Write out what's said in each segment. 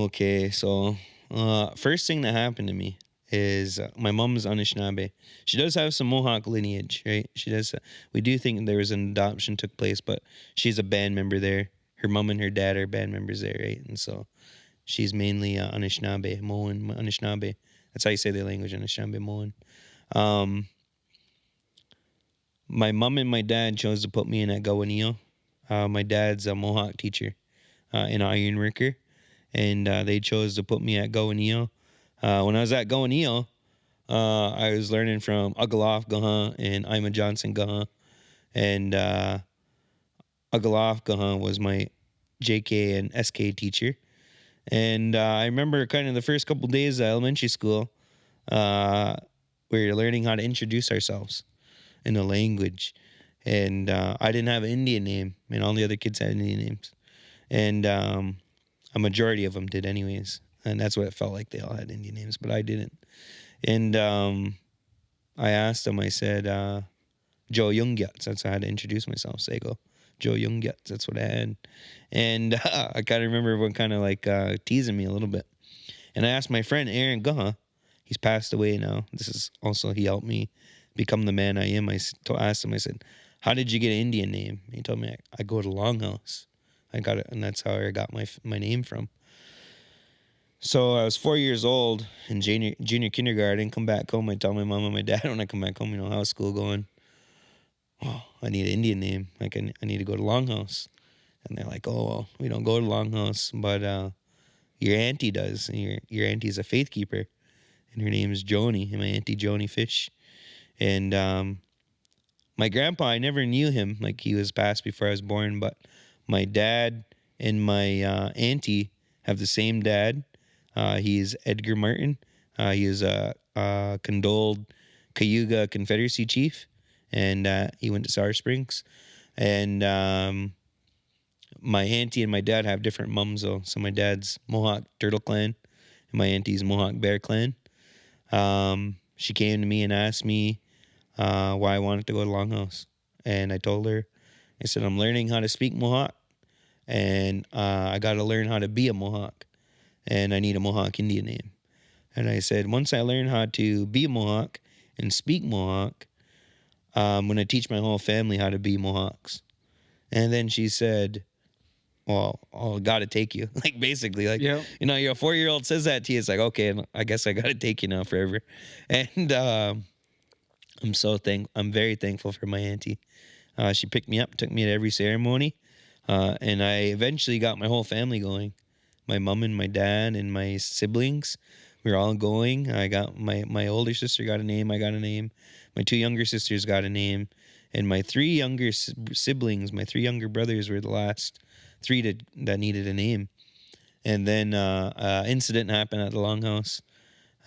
Okay, so first thing that happened to me is my mom's Anishinaabe. She does have some Mohawk lineage, right? She does. We do think there was an adoption took place, but she's a band member there. Her mom and her dad are band members there, right? And so she's mainly Anishinaabe, Moan, Anishinaabe. That's how you say their language, Anishinaabe, Moan. Um, my mom and my dad chose to put me in at Gawanio. My dad's a Mohawk teacher, an iron worker, and they chose to put me at Gawanio. When I was at Gawanio, I was learning from Agalof Gaha and Ima Johnson Gaha, and Agalof Gaha was my JK and SK teacher. And I remember kind of the first couple days of elementary school, we were learning how to introduce ourselves in a language. And I didn't have an Indian name, and all the other kids had Indian names. And a majority of them did anyways. And that's what it felt like. They all had Indian names, but I didn't. And I asked them, I said, Joe Youngyats. That's how I had to introduce myself. So I go, Joe Youngyats. That's what I had. And I kind of remember everyone kind of like teasing me a little bit. And I asked my friend Aaron Gaha. He's passed away now. This is also, he helped me become the man I am. I asked him, I said, how did you get an Indian name? He told me, I go to Longhouse. I got it, and that's how I got my name from. So I was 4 years old in junior kindergarten. Come back home. I tell my mom and my dad when I come back home, how's school going? Oh, I need an Indian name. Like I need to go to Longhouse. And they're like, oh, well, we don't go to Longhouse, but your auntie does. And your auntie's a faith keeper, and her name is Joni, and my auntie Joni Fish. And my grandpa, I never knew him. Like he was passed before I was born, but my dad and my auntie have the same dad. He's Edgar Martin. He is a condoled Cayuga Confederacy chief, and he went to Sour Springs. And my auntie and my dad have different mums, though. So my dad's Mohawk Turtle Clan, and my auntie's Mohawk Bear Clan. She came to me and asked me why I wanted to go to Longhouse. And I told her, I said, I'm learning how to speak Mohawk, and I got to learn how to be a Mohawk, and I need a Mohawk Indian name. And I said, once I learn how to be a Mohawk and speak Mohawk, I'm going to teach my whole family how to be Mohawks. And then she said, well, I got to take you. Like, basically, like, Yeah. Your 4-year-old says that to you. It's like, okay, I guess I got to take you now forever. And I'm very thankful for my auntie. She picked me up, took me to every ceremony. And I eventually got my whole family going. My mom and my dad and my siblings, we were all going. I got my older sister got a name. I got a name. My 2 younger sisters got a name. And my 3 younger siblings, my 3 younger brothers were the last 3 that needed a name. And then incident happened at the Longhouse.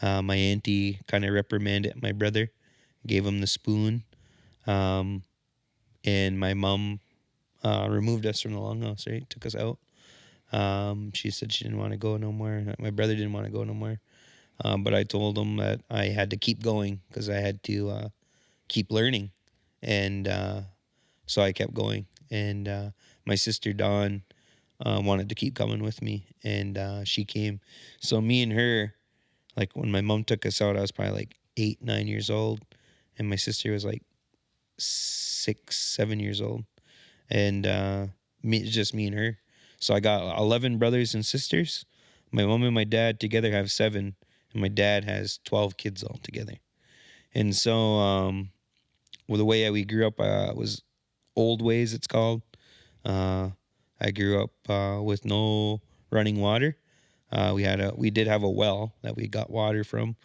My auntie kind of reprimanded my brother, gave him the spoon. And my mom removed us from the Longhouse, right? Took us out. She said she didn't want to go no more. My brother didn't want to go no more. But I told him that I had to keep going because I had to keep learning. And so I kept going. And my sister Dawn wanted to keep coming with me. And she came. So me and her, like when my mom took us out, I was probably like 8, 9 years old. And my sister was like 6, 7 years old. And just me and her. So I got 11 brothers and sisters. My mom and my dad together have 7, and my dad has 12 kids altogether. And so, the way we grew up was old ways, it's called. I grew up with no running water. We did have a well that we got water from,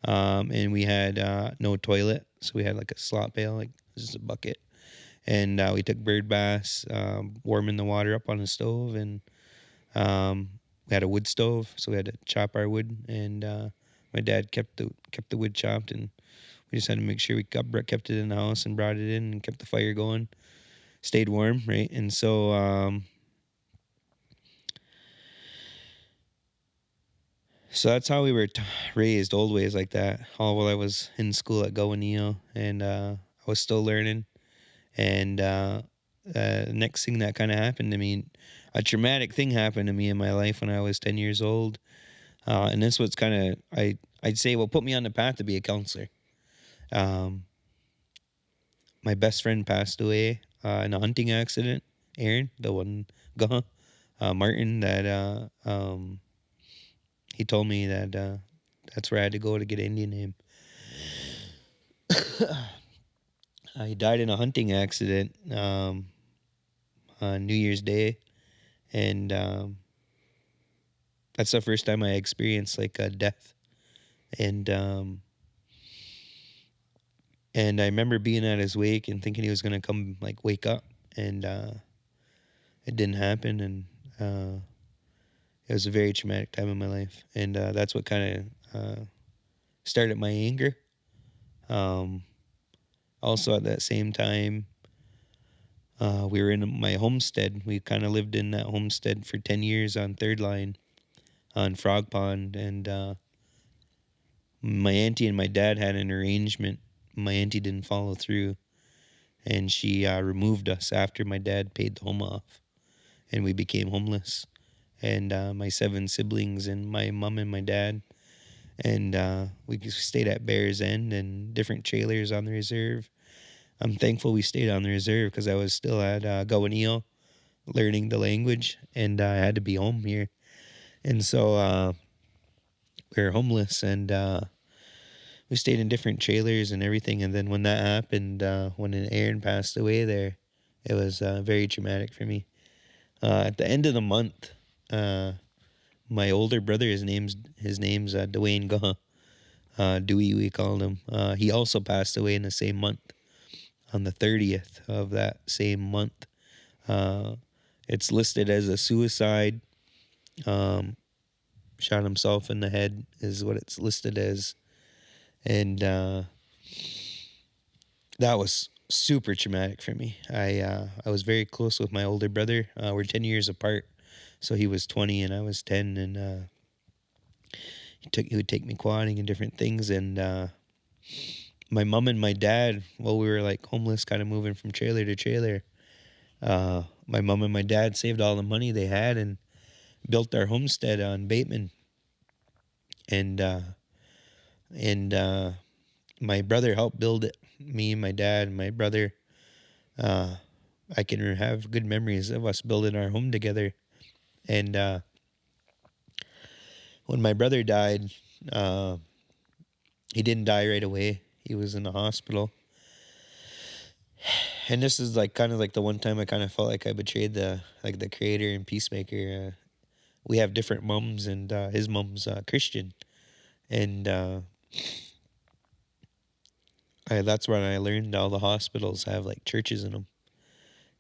and we had no toilet, so we had like a slop pail, like just a bucket. And we took bird baths, warming the water up on the stove, and we had a wood stove, so we had to chop our wood. And my dad kept the wood chopped, and we just had to make sure we kept it in the house and brought it in and kept the fire going, stayed warm, right? And so so that's how we were raised, old ways like that. All while I was in school at Gowaneo, and I was still learning. And next thing that kind of happened to me, a traumatic thing happened to me in my life when I was 10 years old. And this was kind of, I'd say, well, put me on the path to be a counselor. Um, my best friend passed away in a hunting accident. Aaron, the one, Martin, that he told me that that's where I had to go to get an Indian name. He died in a hunting accident on New Year's Day, and that's the first time I experienced like a death, and and I remember being at his wake and thinking he was gonna come like wake up, and it didn't happen, and it was a very traumatic time in my life, and that's what kind of started my anger. Also, at that same time, we were in my homestead. We kind of lived in that homestead for 10 years on Third Line on Frog Pond, and my auntie and my dad had an arrangement. My auntie didn't follow through, and she removed us after my dad paid the home off, and we became homeless. And my 7 siblings and my mom and my dad, and we stayed at Bear's End and different trailers on the reserve. I'm thankful we stayed on the reserve because I was still at Gowaneo learning the language, and I had to be home here. And so we were homeless, and we stayed in different trailers and everything. And then when that happened, when Aaron passed away there, it was very traumatic for me. At the end of the month, my older brother, his name's Dwayne Dewey, we called him. He also passed away in the same month. On the 30th of that same month, it's listed as a suicide. Shot himself in the head is what it's listed as, and that was super traumatic for me. I was very close with my older brother. We're 10 years apart, so he was 20 and I was 10, and he would take me quadding and different things, and my mom and my dad, while we were like homeless, kind of moving from trailer to trailer, my mom and my dad saved all the money they had and built our homestead on Bateman. And my brother helped build it. Me and my dad and my brother, I can have good memories of us building our home together. And when my brother died, he didn't die right away. He was in the hospital. And this is like kind of like the one time I kind of felt like I betrayed the creator and peacemaker. We have different mums, and his mom's Christian, and that's when I learned all the hospitals have like churches in them,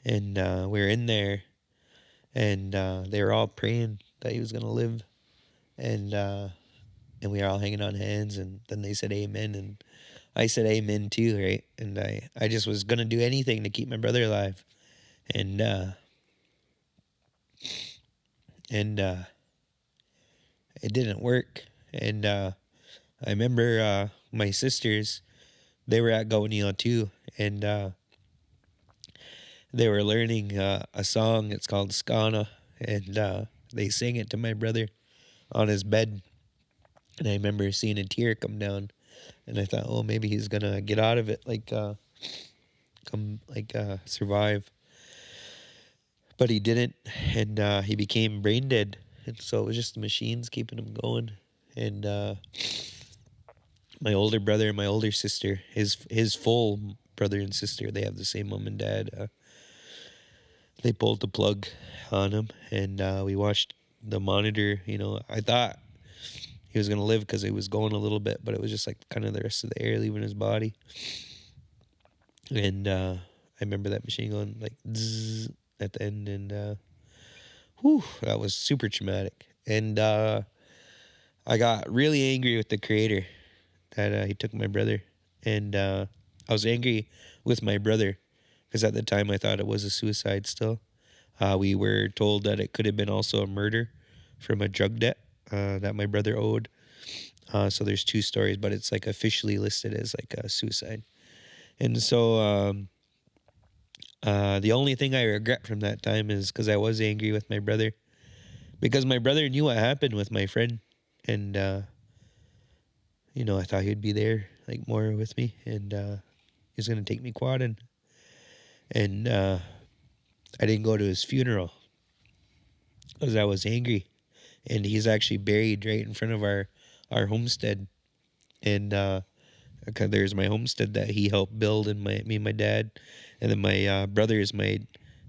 and we were in there, and they were all praying that he was gonna live, and we were all hanging on hands, and then they said amen, and I said amen too, right? And I just was gonna do anything to keep my brother alive, and it didn't work. And I remember my sisters, they were at Gowaneo too, and they were learning a song. It's called Skana, and they sang it to my brother on his bed. And I remember seeing a tear come down, and I thought, oh, maybe he's gonna get out of it, survive. But he didn't, and he became brain dead, and so it was just the machines keeping him going. And my older brother and my older sister, his full brother and sister, they have the same mom and dad. They pulled the plug on him, and we watched the monitor. You know, I thought he was gonna live because he was going a little bit, but it was just like kind of the rest of the air leaving his body. And I remember that machine going like zzz at the end, and that was super traumatic. And I got really angry with the creator that he took my brother, and I was angry with my brother because at the time I thought it was a suicide still. We were told that it could have been also a murder from a drug debt that my brother owed. So there's 2 stories, but it's like officially listed as like a suicide. And so The only thing I regret from that time is because I was angry with my brother, because my brother knew what happened with my friend, and I thought he'd be there like more with me, and he's gonna take me quad, and I didn't go to his funeral because I was angry, and he's actually buried right in front of our homestead, and okay, there's my homestead that he helped build, and me and my dad, and then my my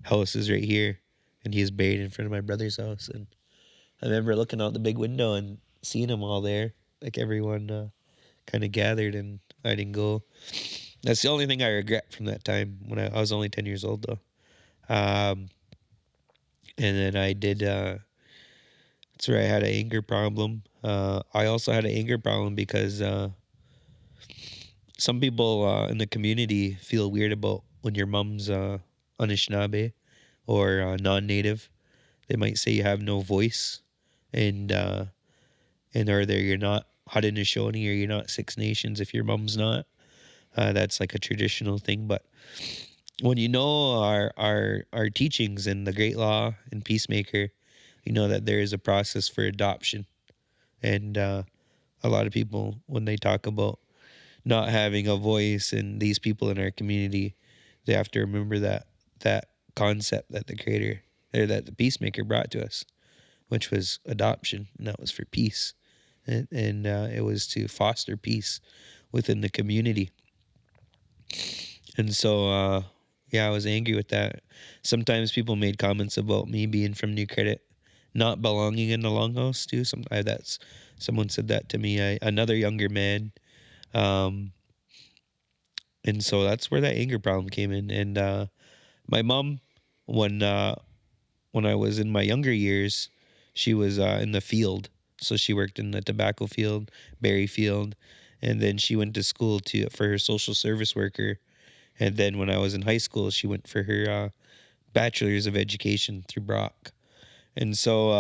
house is right here, and he's buried in front of my brother's house. And I remember looking out the big window and seeing them all there, like everyone kind of gathered, and I didn't go. That's the only thing I regret from that time when I was only 10 years old, though. Um, and then I did. That's where I had an anger problem. I also had an anger problem because some people in the community feel weird about when your mom's Anishinaabe or non-native. They might say you have no voice, and or there you're not Haudenosaunee, or you're not Six Nations if your mom's not. That's like a traditional thing. But when you know our teachings in the Great Law and Peacemaker, you know that there is a process for adoption, and a lot of people, when they talk about not having a voice and these people in our community, they have to remember that concept that the creator or that the peacemaker brought to us, which was adoption, and that was for peace, and it was to foster peace within the community. And so yeah, I was angry with that. Sometimes people made comments about me being from New Credit, not belonging in the longhouse too. Someone said that to me. Another younger man. um and so that's where that anger problem came in. And my mom, when when I was in my younger years, she was in the field. So she worked in the tobacco field, berry field, and then she went to school for her social service worker. And then when I was in high school, she went for her bachelor's of education through Brock. And so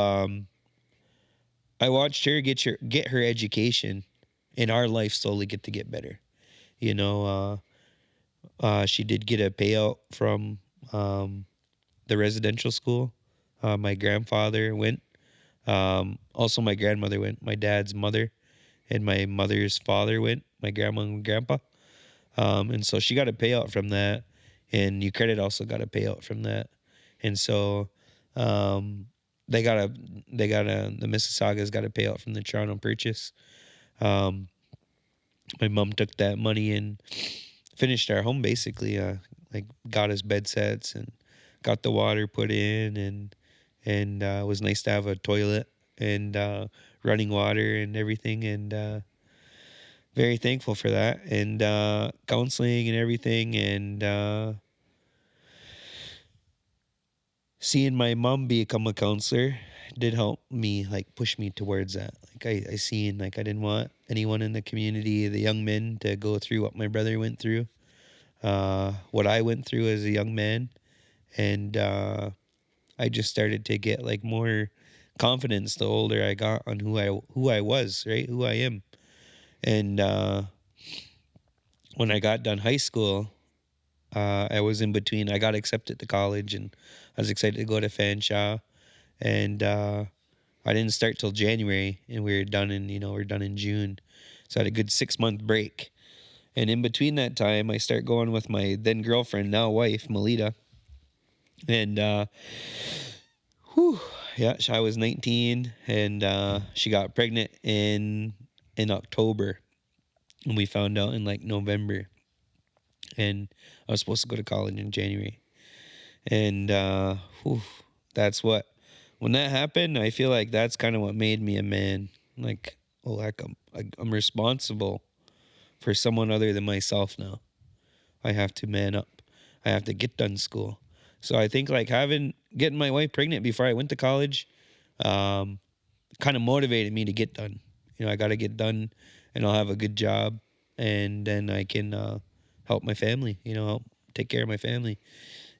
I watched her get her education, and our life slowly get better. You know, she did get a payout from the residential school. My grandfather went. Also, my grandmother went. My dad's mother and my mother's father went. My grandma and grandpa. And so she got a payout from that, and New Credit also got a payout from that. And so um, the Mississaugas got a payout from the Toronto Purchase. Um, my mom took that money and finished our home basically. Like got us bed sets and got the water put in, and it was nice to have a toilet and running water and everything, and very thankful for that, and counseling and everything, and seeing my mom become a counselor did help me, like push me towards that. Like I seen, like I didn't want anyone in the community, the young men, to go through what my brother went through, what I went through as a young man, and I just started to get like more confidence the older I got on who I was, right, who I am. And when I got done high school, I was in between. I got accepted to college, and I was excited to go to Fanshawe. And I didn't start till January, and we're done in June. So I had a good 6-month break. And in between that time, I start going with my then girlfriend, now wife, Melita. And whew, yeah, I was 19, and she got pregnant in October, and we found out in like November. And I was supposed to go to college in January. And whew, that's what, when that happened, I feel like that's kind of what made me a man. Like, oh, heck, I'm responsible for someone other than myself now. I have to man up. I have to get done school. So I think like getting my wife pregnant before I went to college, kind of motivated me to get done. I got to get done, and I'll have a good job, and then I can help my family. Help take care of my family.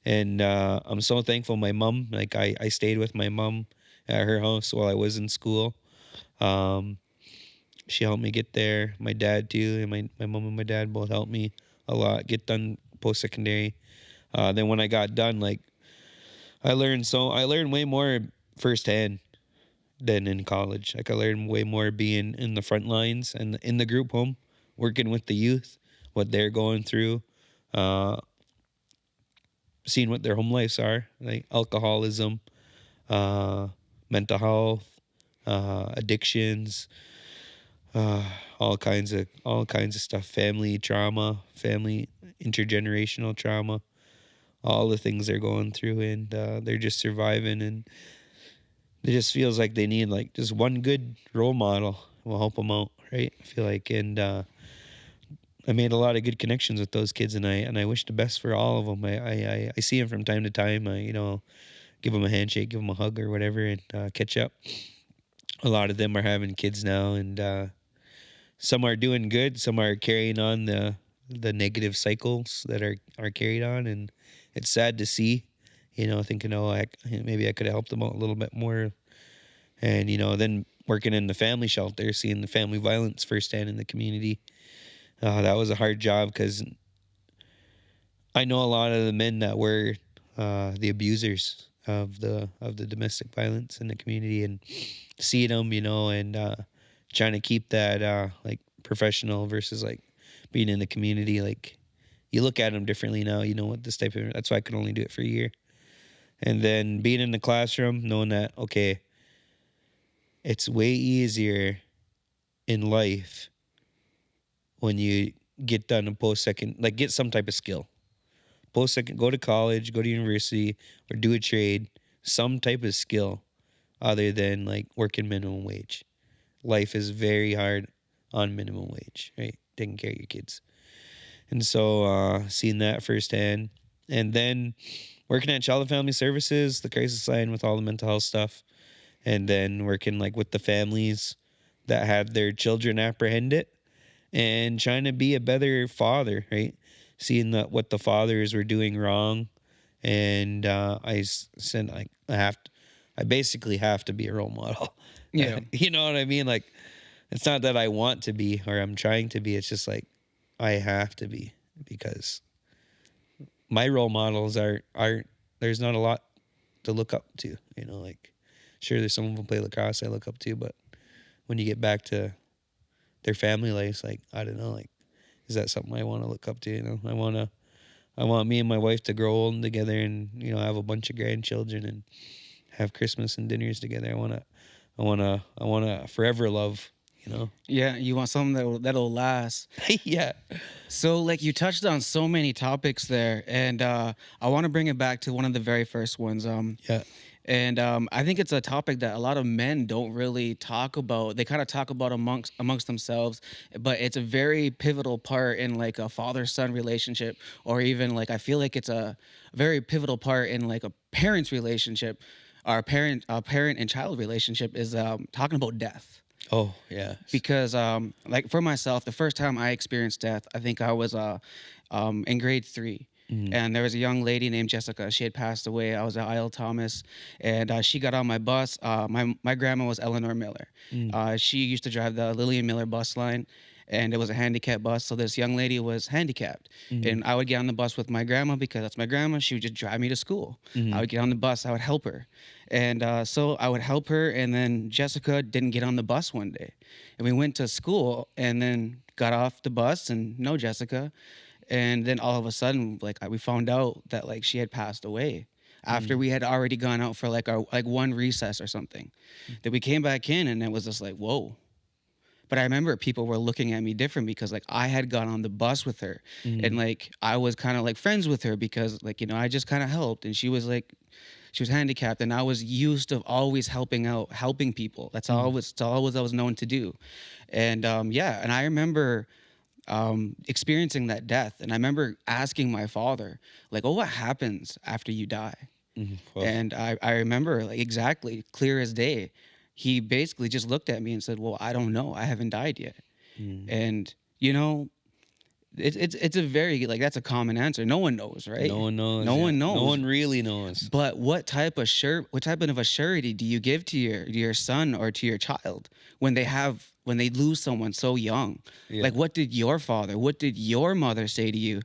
And I'm so thankful. My mom, like I stayed with my mom at her house while I was in school. Um, she helped me get there. My dad too, and my mom and my dad both helped me a lot get done post secondary. Then when I got done, like I learned way more firsthand than in college. Like I learned way more being in the front lines and in the group home, working with the youth, what they're going through, uh, seeing what their home lives are, like alcoholism, uh, mental health, addictions, uh, all kinds of stuff, family trauma, family intergenerational trauma, all the things they're going through, and they're just surviving, and it just feels like they need like just one good role model will help them out, right? I feel like, and I made a lot of good connections with those kids, and I wish the best for all of them. I see them from time to time. Give them a handshake, give them a hug or whatever, and catch up. A lot of them are having kids now, and some are doing good. Some are carrying on the negative cycles that are carried on, and it's sad to see. Thinking, maybe I could have helped them out a little bit more, and then working in the family shelter, seeing the family violence firsthand in the community. That was a hard job because I know a lot of the men that were the abusers of the domestic violence in the community, and seeing them, and trying to keep that like professional versus like being in the community. Like you look at them differently now. What this type of, that's why I could only do it for a year, and then being in the classroom, knowing that okay, it's way easier in life when you get done and post-second, like get some type of skill. Post-second, go to college, go to university, or do a trade, some type of skill other than like working minimum wage. Life is very hard on minimum wage, right? Taking care of your kids. And so seeing that firsthand. And then working at Child and Family Services, the crisis line with all the mental health stuff. And then working like with the families that had their children apprehended and trying to be a better father, right? Seeing that what the fathers were doing wrong. And I said, like, I basically have to be a role model. Yeah. You know what I mean? Like, it's not that I want to be or I'm trying to be. It's just like, I have to be, because my role models are there's not a lot to look up to, like, sure, there's some of them play lacrosse I look up to, but when you get back to their family lives, like, I don't know, like, is that something I want to look up to? I want me and my wife to grow old together and, have a bunch of grandchildren and have Christmas and dinners together. I want to forever love, Yeah, you want something that'll last. Yeah. So, like, you touched on so many topics there, and I want to bring it back to one of the very first ones. Yeah. And I think it's a topic that a lot of men don't really talk about. They kind of talk about amongst themselves, but it's a very pivotal part in like a father-son relationship, or even like I feel like it's a very pivotal part in like a parent's relationship. Our parent and child relationship is talking about death. Oh, yeah. Because like for myself, the first time I experienced death, I think I was in grade 3. Mm-hmm. And there was a young lady named Jessica. She had passed away. I was at Isle Thomas, and she got on my bus. My grandma was Eleanor Miller. She used to drive the Lillian Miller bus line, and it was a handicapped bus. So this young lady was handicapped, and I would get on the bus with my grandma because that's my grandma. She would just drive me to school. I would get on the bus. I would help her, and so I would help her. And then Jessica didn't get on the bus one day, and we went to school, and then got off the bus, and no Jessica. And then all of a sudden, like we found out that like she had passed away after we had already gone out for like our like one recess or something. That we came back in, and it was just like, whoa. But I remember people were looking at me different because like I had gone on the bus with her, and like I was kind of like friends with her because like I just kind of helped, and she was handicapped, and I was used to always helping people. That's always I was known to do, and and I remember experiencing that death. And I remember asking my father, like, oh, what happens after you die? Well, And I remember like exactly clear as day. He basically just looked at me and said, well, I don't know. I haven't died yet. And, it's a very, like, that's a common answer. No one knows, right? no one knows. No one knows. No one really knows. But what type of a surety do you give to your son or to your child when they have when they lose someone so young. Yeah. Like, what did your father, what did your mother say to you?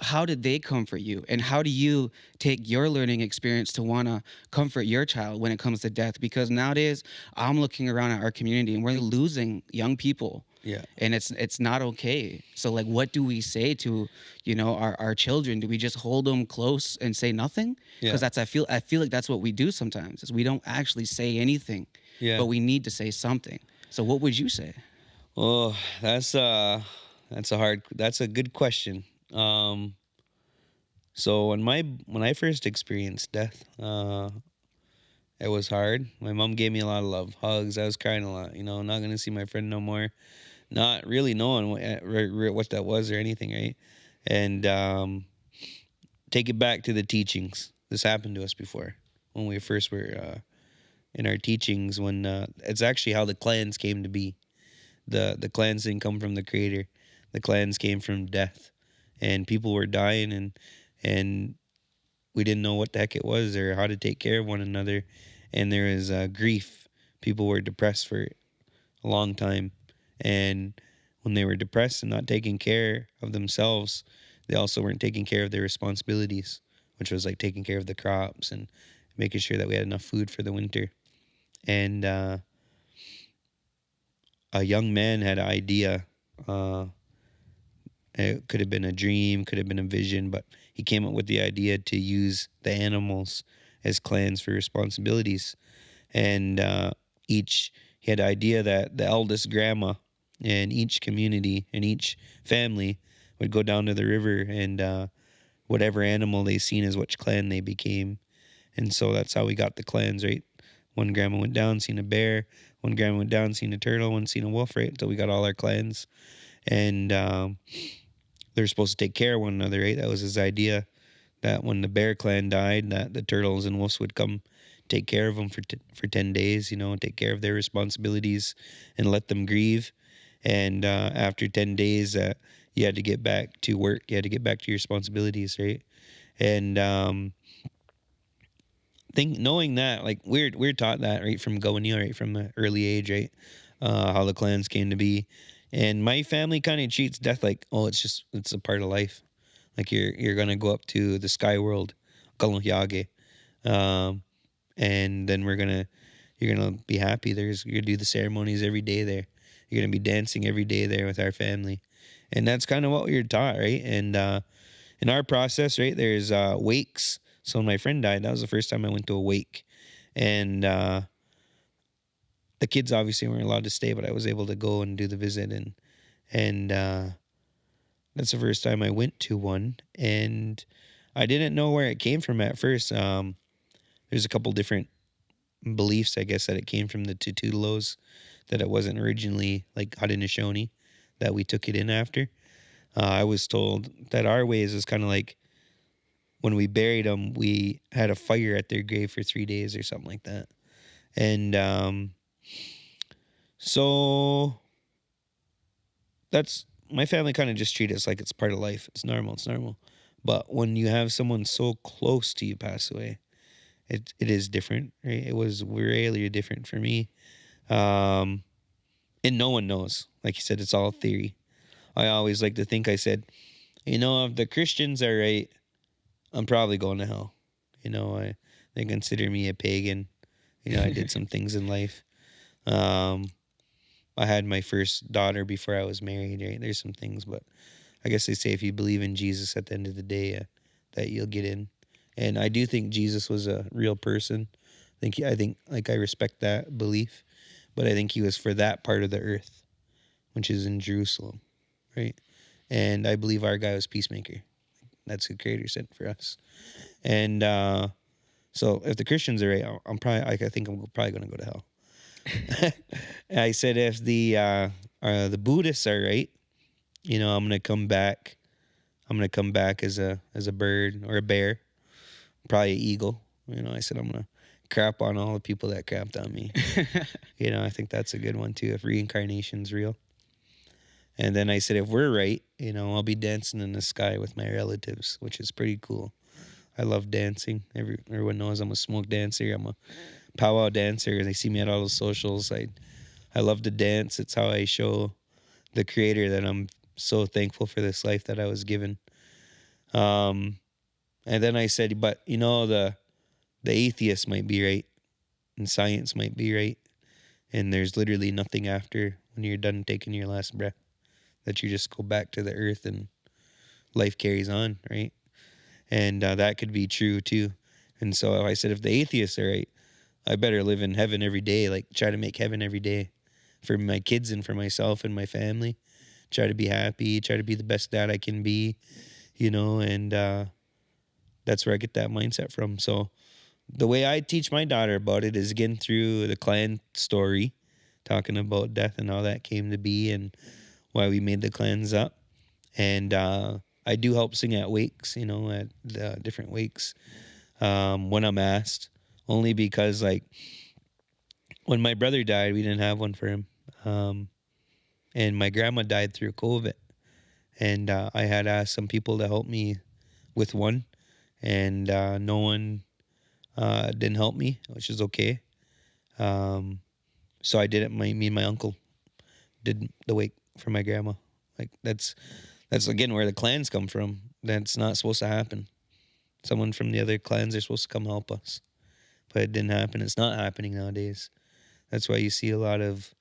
How did they comfort you? And how do you take your learning experience to want to comfort your child when it comes to death? Because nowadays, I'm looking around at our community and we're losing young people. Yeah. And it's not okay. So like, what do we say to, our children? Do we just hold them close and say nothing? Yeah. Because I feel like that's what we do sometimes, is we don't actually say anything, Yeah. but we need to say something. So what would you say? Oh, that's a good question. So when I first experienced death, it was hard. My mom gave me a lot of love, hugs. I was crying a lot. Not gonna see my friend no more, not really knowing what that was or anything, right? And take it back to the teachings. This happened to us before when we first were in our teachings. When it's actually how the clans came to be. The clans didn't come from the creator. The clans came from death, and people were dying, and we didn't know what the heck it was or how to take care of one another. And there was grief. People were depressed for a long time, and when they were depressed and not taking care of themselves, they also weren't taking care of their responsibilities, which was like taking care of the crops and making sure that we had enough food for the winter. And a young man had an idea. It could have been a dream, could have been a vision, but he came up with the idea to use the animals as clans for responsibilities. And he had the idea that the eldest grandma in each community, in each family, would go down to the river, and whatever animal they seen is which clan they became. And so that's how we got the clans, right? One grandma went down, seen a bear. One grandma went down, seen a turtle. One seen a wolf, right? So we got all our clans. And they're supposed to take care of one another, right? That was his idea, that when the bear clan died, that the turtles and wolves would come take care of them for 10 days, take care of their responsibilities and let them grieve. And after 10 days, you had to get back to work. You had to get back to your responsibilities, right? And knowing that, like we're taught that right from going, right from an early age, right? How the clans came to be. And my family kind of treats death like, oh, it's a part of life. Like you're gonna go up to the sky world, Kaluhyage, and then you're gonna be happy. You're gonna do the ceremonies every day there. You're gonna be dancing every day there with our family, and that's kind of what we were taught, right? And in our process, right, there's wakes. So when my friend died, that was the first time I went to a wake, and the kids obviously weren't allowed to stay, but I was able to go and do the visit, and that's the first time I went to one, and I didn't know where it came from at first. There's a couple different beliefs, I guess, that it came from the Tutulos, that it wasn't originally like Haudenosaunee, that we took it in after. I was told that our ways was kind of like when we buried them, we had a fire at their grave for 3 days or something like that. And so that's my family kind of just treat us like it's part of life. It's normal. It's normal. But when you have someone so close to you pass away, it is different, right? It was really different for me. And no one knows. Like you said, it's all theory. I always like to think, I said, if the Christians are right, I'm probably going to hell. They consider me a pagan. I did some things in life. I had my first daughter before I was married, right? There's some things, but I guess they say if you believe in Jesus at the end of the day, that you'll get in. And I do think Jesus was a real person. I think I respect that belief, but I think he was for that part of the earth, which is in Jerusalem, right? And I believe our guy was peacemaker. That's who Creator sent for us. And so if the Christians are right, I think I'm probably going to go to hell. I said if the Buddhists are right, I'm gonna come back. I'm gonna come back as a bird or a bear, probably an eagle. I said I'm gonna crap on all the people that crapped on me. I think that's a good one too. If reincarnation's real. And then I said if we're right, I'll be dancing in the sky with my relatives, which is pretty cool. I love dancing. Everyone knows I'm a smoke dancer. I'm a powwow dancer. They see me at all the socials. I I love to dance. It's how I show the Creator that I'm so thankful for this life that I was given. Um, and then I said, but the atheist might be right, and science might be right, and there's literally nothing after when you're done taking your last breath. That you just go back to the earth and life carries on, right? And that could be true too. And so I said, if the atheists are right, I better live in heaven every day, like try to make heaven every day for my kids and for myself and my family. Try to be happy, try to be the best dad I can be, and that's where I get that mindset from. So the way I teach my daughter about it is again through the clan story, talking about death and how that came to be and why we made the clans up. And I do help sing at wakes, at the different wakes when I'm asked, only because like when my brother died, we didn't have one for him. And my grandma died through COVID. And I had asked some people to help me with one, and no one didn't help me, which is okay. So I did it. Me and my uncle did the wake for my grandma. Like that's again where the clans come from. That's not supposed to happen. Someone from the other clans are supposed to come help us, but it didn't happen. It's not happening nowadays. That's why you see a lot of.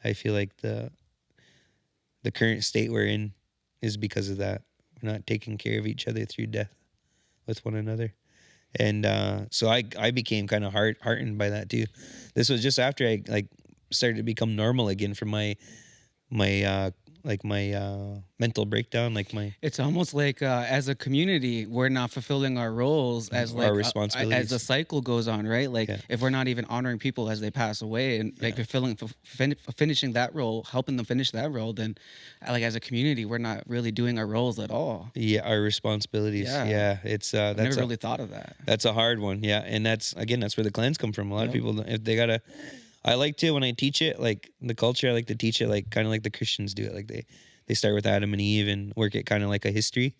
I feel like the current state we're in is because of that. We're not taking care of each other through death with one another. And so I became kind of heartened by that too. This was just after I like started to become normal again from my mental breakdown, like my It's almost like as a community, we're not fulfilling our roles as like our responsibilities as the cycle goes on, right? Like Yeah. if we're not even honoring people as they pass away, and like finishing that role, helping them finish that role, then like as a community, we're not really doing our roles at all. Yeah, our responsibilities. Yeah, it's I that's never really thought of that. that's a hard one. Yeah, and that's where the clans come from. A lot of Yep. people, if they gotta, I like to when I teach it, like the culture. I like to teach it like kind of like the Christians do it. Like they start with Adam and Eve and work it kind of like a history.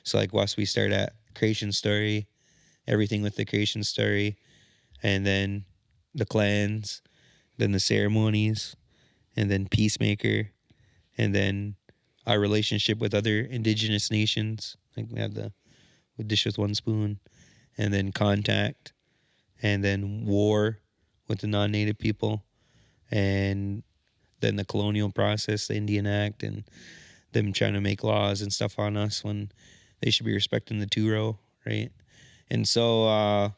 So like once we start at creation story, everything with the creation story, and then the clans, then the ceremonies, and then peacemaker, and then our relationship with other indigenous nations. Like we have the dish with one spoon, and then contact, and then war with the non-native people, and then the colonial process, the Indian Act, and them trying to make laws and stuff on us when they should be respecting the two-row, right? And so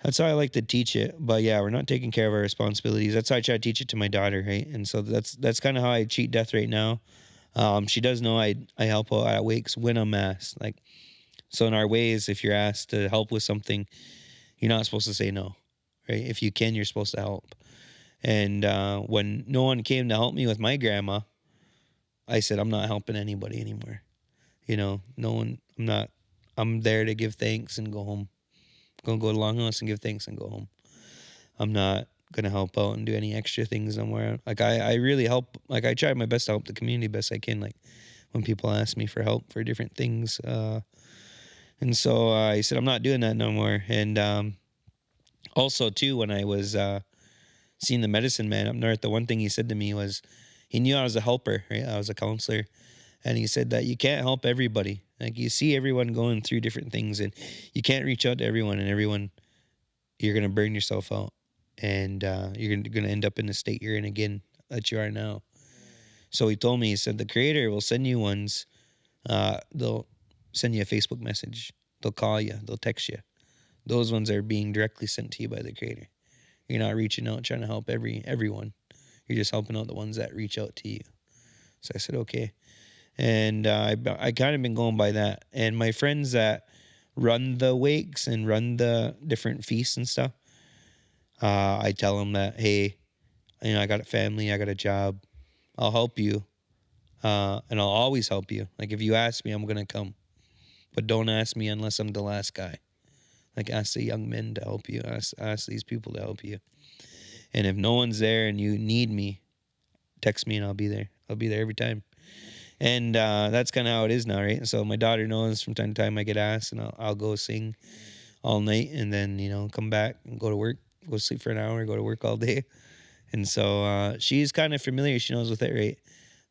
that's how I like to teach it. But yeah, we're not taking care of our responsibilities. That's how I try to teach it to my daughter, right? And so that's kind of how I treat death right now. She does know I help out at wakes when I'm asked. Like, so in our ways, if you're asked to help with something, you're not supposed to say no, right? If you can, you're supposed to help. And when no one came to help me with my grandma, I said, I'm not helping anybody anymore. No one, I'm there to give thanks and go home. Gonna go to Longhouse and give thanks and go home. I'm not gonna help out and do any extra things somewhere. Like I really help, like I try my best to help the community best I can. Like when people ask me for help for different things. And so I said, I'm not doing that no more. And also too, when I was seeing the medicine man up north, the one thing he said to me was, he knew I was a helper, right? I was a counselor. And he said that you can't help everybody. Like you see everyone going through different things and you can't reach out to everyone, and everyone, you're going to burn yourself out. And you're going to end up in the state you're in again that you are now. So he told me, he said, the Creator will send you ones. They'll send you a Facebook message. They'll call you. They'll text you. Those ones are being directly sent to you by the Creator. You're not reaching out trying to help everyone. You're just helping out the ones that reach out to you. So I said, okay. And I kind of been going by that. And my friends that run the wakes and run the different feasts and stuff, I tell them that, hey, I got a family, I got a job. I'll help you. And I'll always help you. Like if you ask me, I'm going to come. But don't ask me unless I'm the last guy. Like ask the young men to help you. Ask these people to help you. And if no one's there and you need me, text me and I'll be there. I'll be there every time. And that's kind of how it is now, right? So my daughter knows from time to time I get asked, and I'll go sing all night, and then come back and go to work, go sleep for an hour, go to work all day, And so she's kind of familiar. She knows with it, right?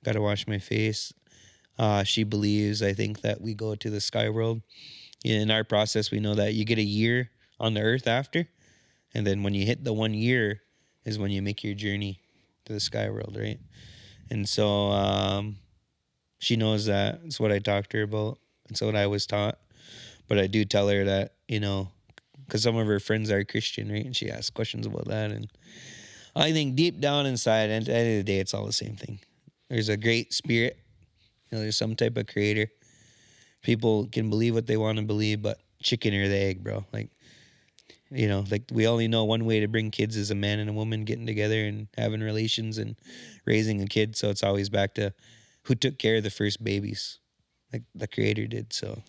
Got to wash my face. She believes, I think, that we go to the sky world. In our process, we know that you get a year on the earth after. And then when you hit the 1 year is when you make your journey to the sky world, right? And so she knows that. It's what I talked to her about. It's what I was taught. But I do tell her that, because some of her friends are Christian, right? And she asks questions about that. And I think deep down inside, at the end of the day, it's all the same thing. There's a great spirit. There's some type of creator. People can believe what they want to believe, but chicken or the egg, bro. Like we only know one way to bring kids is a man and a woman getting together and having relations and raising a kid. So it's always back to who took care of the first babies, like the creator did. So